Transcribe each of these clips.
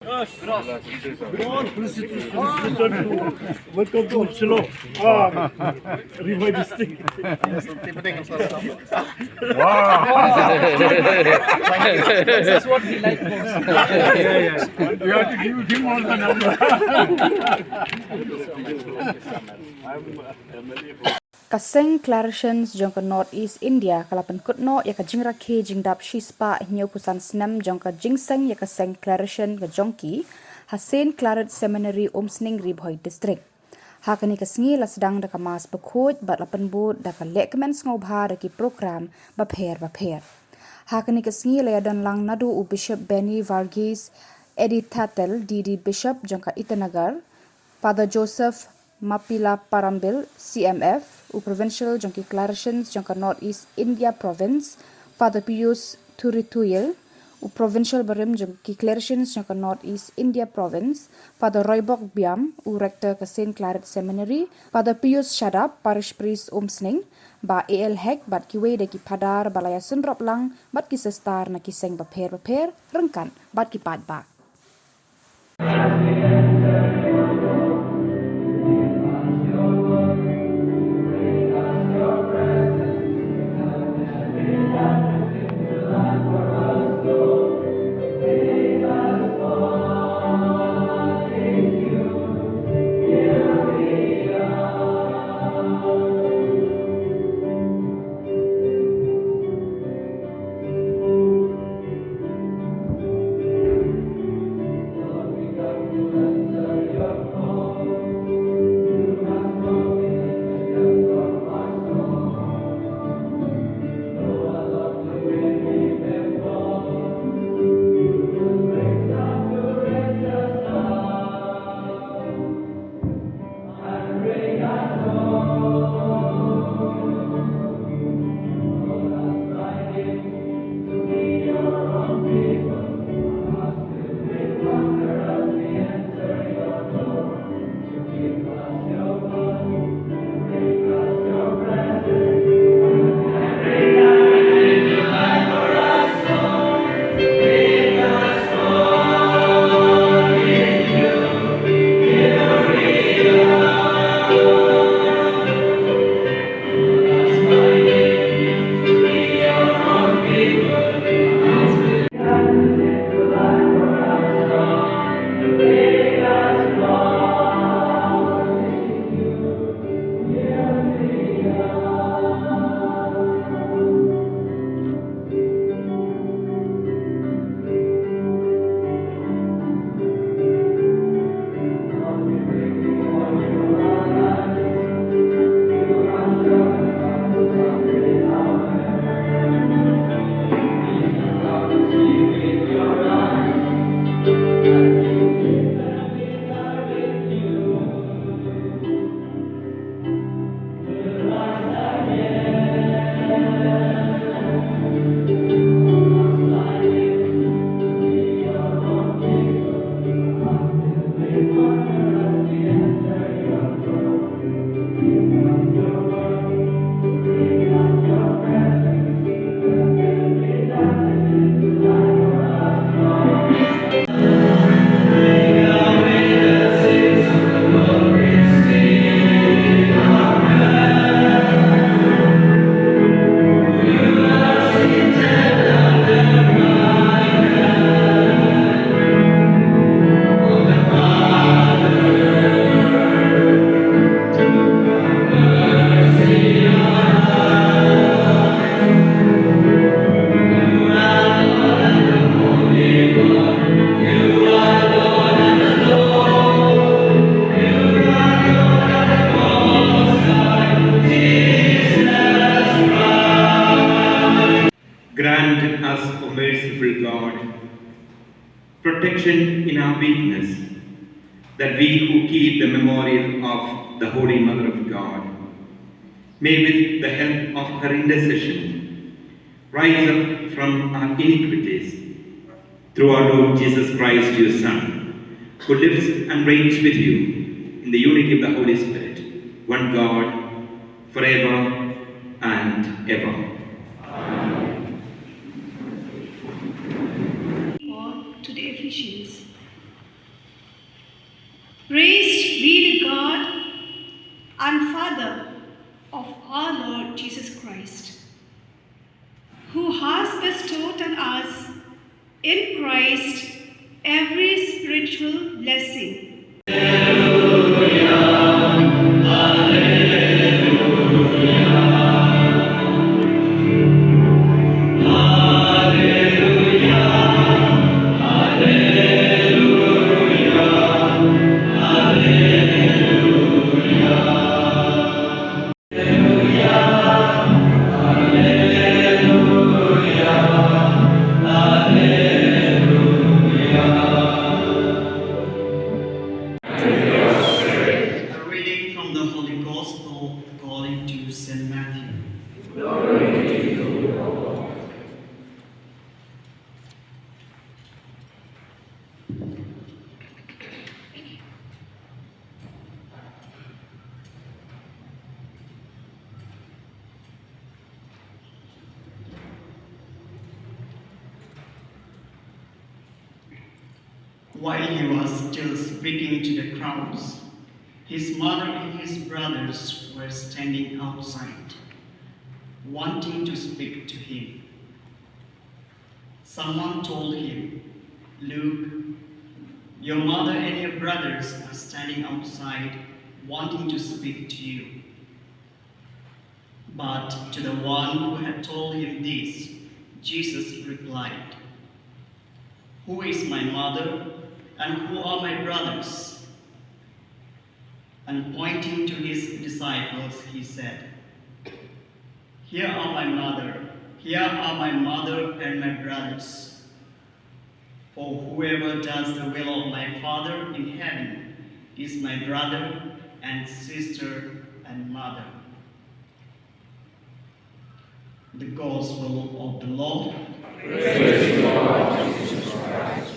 Welcome to Shillong. Revive this thing. Wow! This is what we like most. You have to give him all the number. Seng Claretians jong ke Northeast India kalapan kutno ya ke Rakhe dap shispa nyo pusan Snem jong ke Seng ya ke Seng Claretian ke jongki Hasen Claret Seminary Umsning Ribhoi District. Hakani ke sengi la sedang da mas bekoj bat lapan bud da ke lekmen ngobha da ki program bapher. Hakani ke sengi la dan lang nadu u Bishop Benny Varghese Edith Tatel DD Bishop jong ke Itanagar Father Joseph Mapila Parambil, CMF, u Provincial Jongki Claretians Jongka Northeast India Province, Father Pius Turituyil, u Provincial Barim Jongki Claretians Jongka Northeast India Province, Father Roybok Biam, u Rector ke St. Claret Seminary, Father Pius Shadap, Parish Priest Umsning, ba AL Hek bat kiwe de ki padar balaya sunrop lang, bat ki sestar na ki seng bapher, rengkan, bat ki Paidbah. Grant us, O merciful God, protection in our weakness, that we who keep the memorial of the Holy Mother of God may, with the help of her intercession, rise up from our iniquities through our Lord Jesus Christ, your Son, who lives and reigns with you in the unity of the Holy Spirit, one God, forever and ever. Or to the Ephesians, Praised be the God and Father of our Lord Jesus Christ, who has bestowed on us in Christ every spiritual blessing. A reading from the Holy Gospel according to St. Matthew. While he was still speaking to the crowds, his mother and his brothers were standing outside, wanting to speak to him. Someone told him, "Look, your mother and your brothers are standing outside, wanting to speak to you." But to the one who had told him this, Jesus replied, "Who is my mother and who are my brothers?" And pointing to his disciples, he said, here are my mother and my brothers. For whoever does the will of my Father in heaven is my brother and sister and mother." The Gospel of the Lord. Praise the Lord Jesus Christ.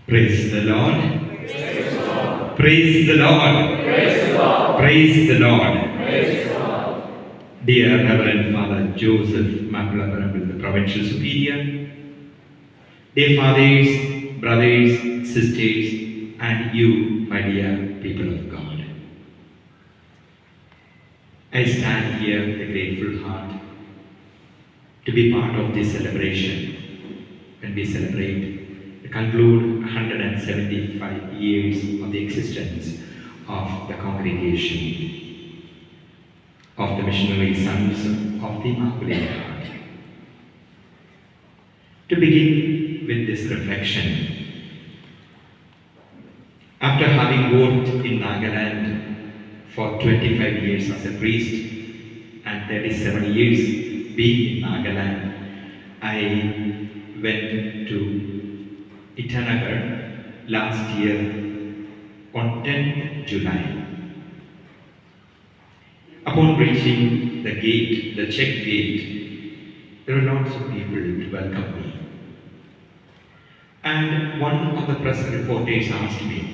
Praise the Lord. Praise the Lord. Praise the Lord. Dear Reverend Father Joseph Makulaparampil, the Provincial Superior, dear fathers, brothers, sisters, and you, my dear people of God, I stand here with a grateful heart to be part of this celebration when we conclude 175 years of the existence of the congregation of the missionary sons of the Immaculate Heart. To begin with this reflection, after having worked in Nagaland for 25 years as a priest and 37 years being in Nagaland, I went to Itanagar last year on 10th July. Upon reaching the gate, the check gate, there were lots of people to welcome me. And one of the press reporters asked me,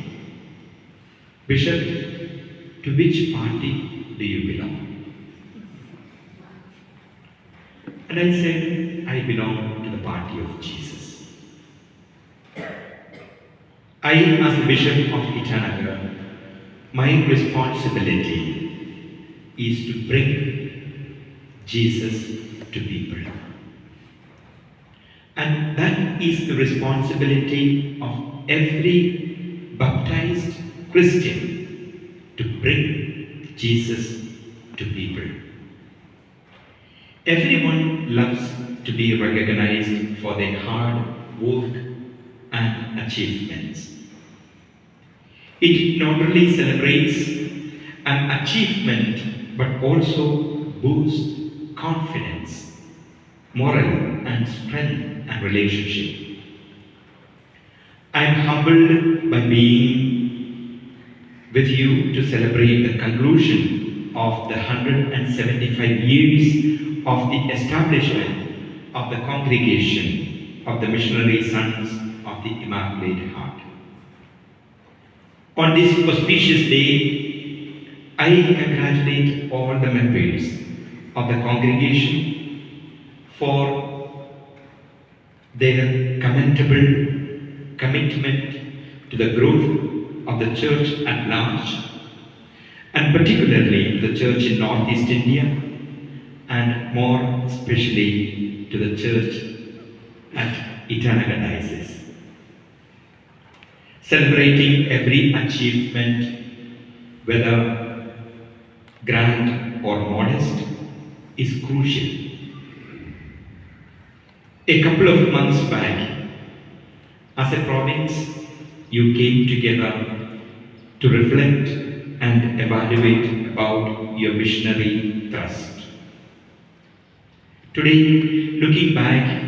"Bishop, to which party do you belong?" And I said, "I belong to the party of Jesus." I, as the Bishop of Itanagar, my responsibility is to bring Jesus to people. And that is the responsibility of every baptized Christian, to bring Jesus to people. Everyone loves to be recognized for their hard work and achievements. It not only celebrates an achievement but also boosts confidence, moral and strength and relationship. I am humbled by being with you to celebrate the conclusion of the 175 years of the establishment of the congregation of the missionary sons of the Immaculate Heart. On this auspicious day, I congratulate all the members of the congregation for their commendable commitment to the growth of the church at large, and particularly the church in Northeast India, and more especially to the church at Itanagar Diocese. Celebrating every achievement, whether grand or modest, is crucial. A couple of months back, as a province, you came together to reflect and evaluate about your missionary thrust. Today, looking back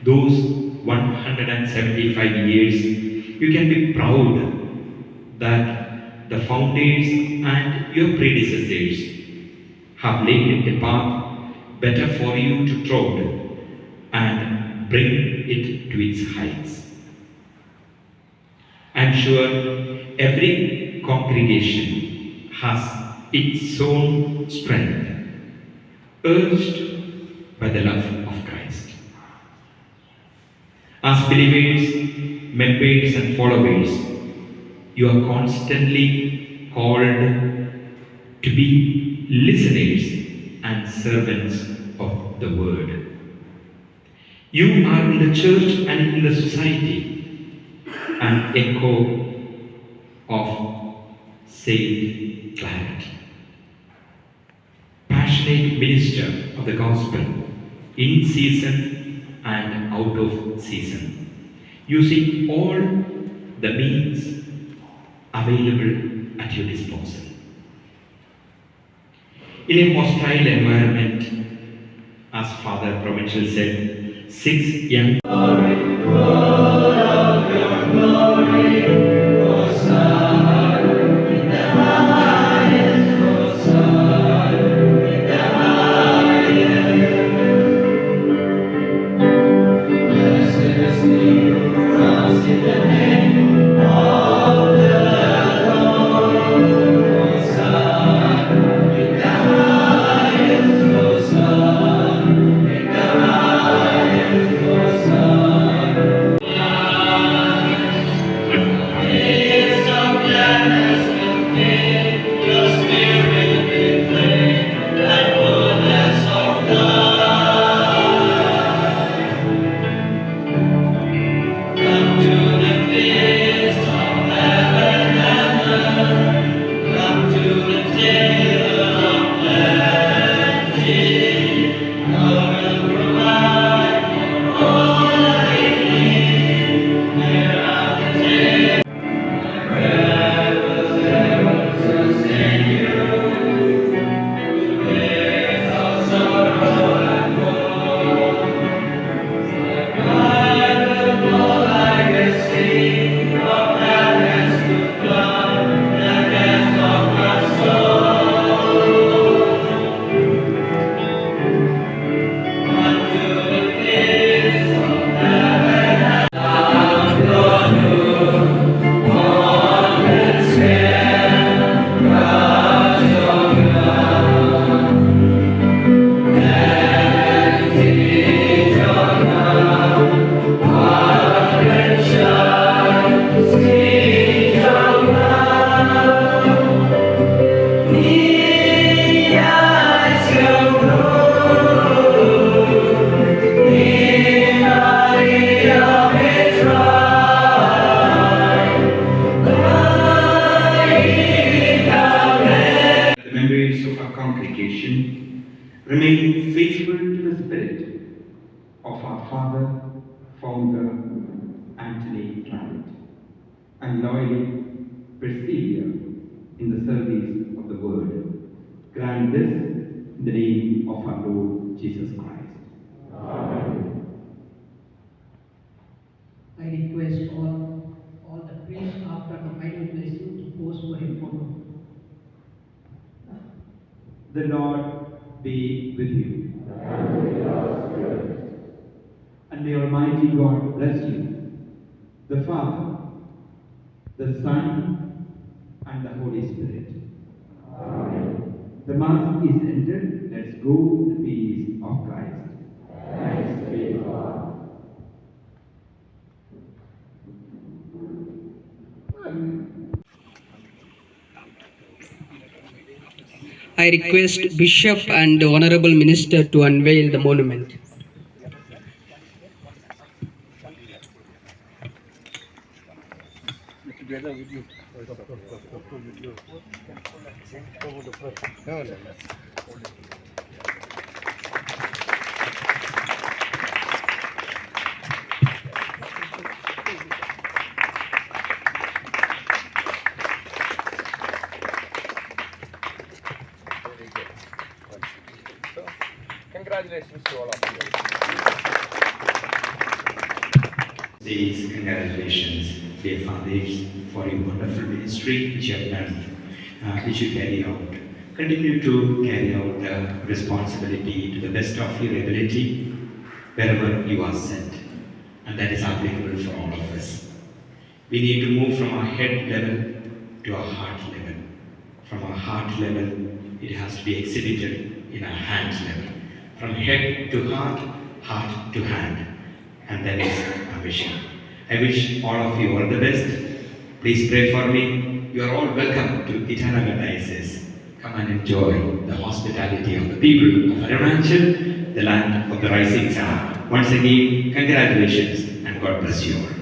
those 175 years, you can be proud that the founders and your predecessors have laid a path better for you to trod and bring it to its heights. I'm sure every congregation has its own strength, urged by the love of Christ. As believers, members and followers, you are constantly called to be listeners and servants of the word. You are in the church and in the society an echo of Saint Clarity. Passionate minister of the gospel in season and out of season, using all the means available at your disposal. In a hostile environment, as Father Provincial said, 6 young remain faithful to the spirit of our father, founder, Anthony Claretians, and loyally persevere in the service of the word. Grant this in the name of our Lord Jesus Christ. Amen. I request all the priests after the final blessing to pose for a photo. The Lord be with you. And with your spirit. And may Almighty God bless you, the Father, the Son, and the Holy Spirit. Amen. The Mass is ended. Let's go in the peace of Christ. Thanks be to God. I request Bishop and the Honorable Minister to unveil the monument. Congratulations to all of you. These congratulations, dear fathers, for your wonderful ministry which you have done, which you carry out. Continue to carry out the responsibility to the best of your ability wherever you are sent, and that is applicable for all of us. We need to move from our head level to our heart level. From our heart level, it has to be exhibited in our hand level. From head to heart, heart to hand. And that is our vision. I wish all of you all the best. Please pray for me. You are all welcome to Itanagar Diocese. Come and enjoy the hospitality of the people of Arunachal, the land of the rising sun. Once again, congratulations and God bless you all.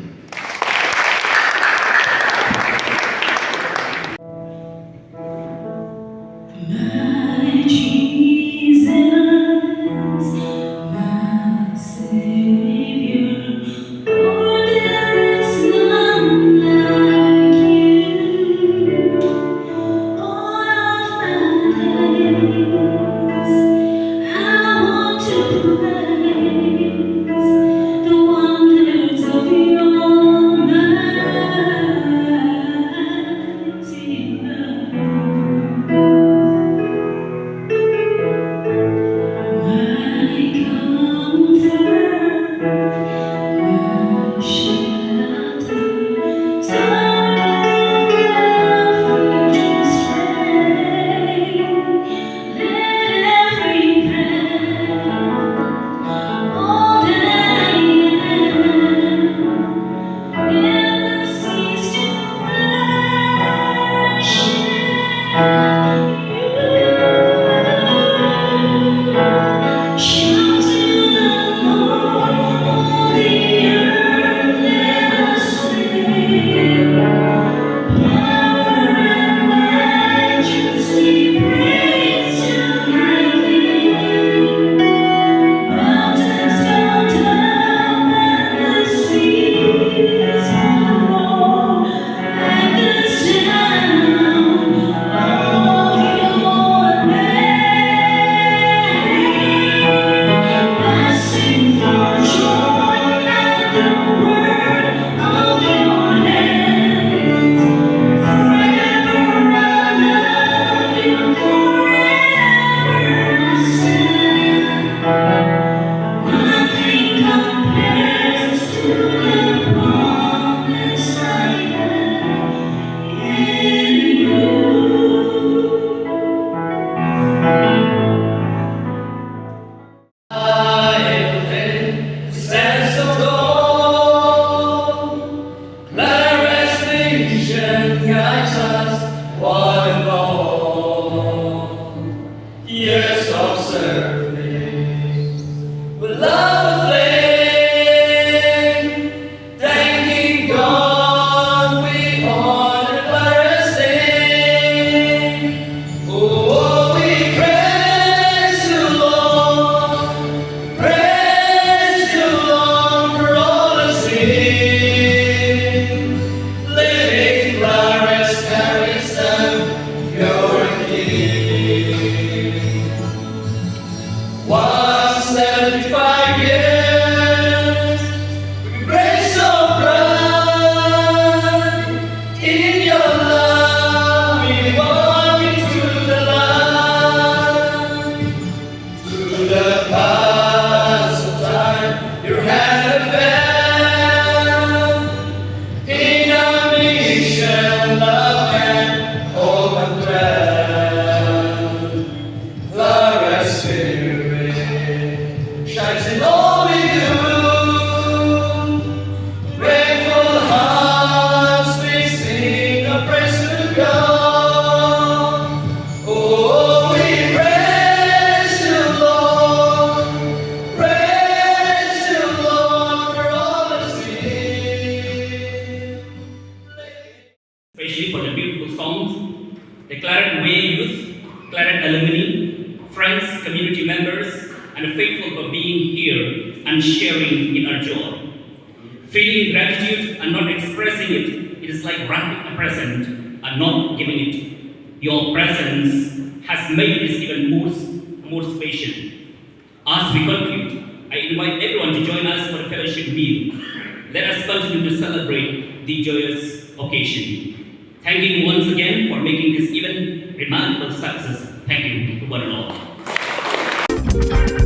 especially for the beautiful songs, the Claret Way youth, Claret alumni, friends, community members, and faithful for being here and sharing in our joy. Feeling gratitude and not expressing it, it is like wrapping a present and not giving it. Your presence has made this even more special. As we conclude, I invite everyone to join us for a fellowship meal. Let us continue to celebrate the joyous occasion. Thank you once again for making this event remarkable success. Thank you to one and all.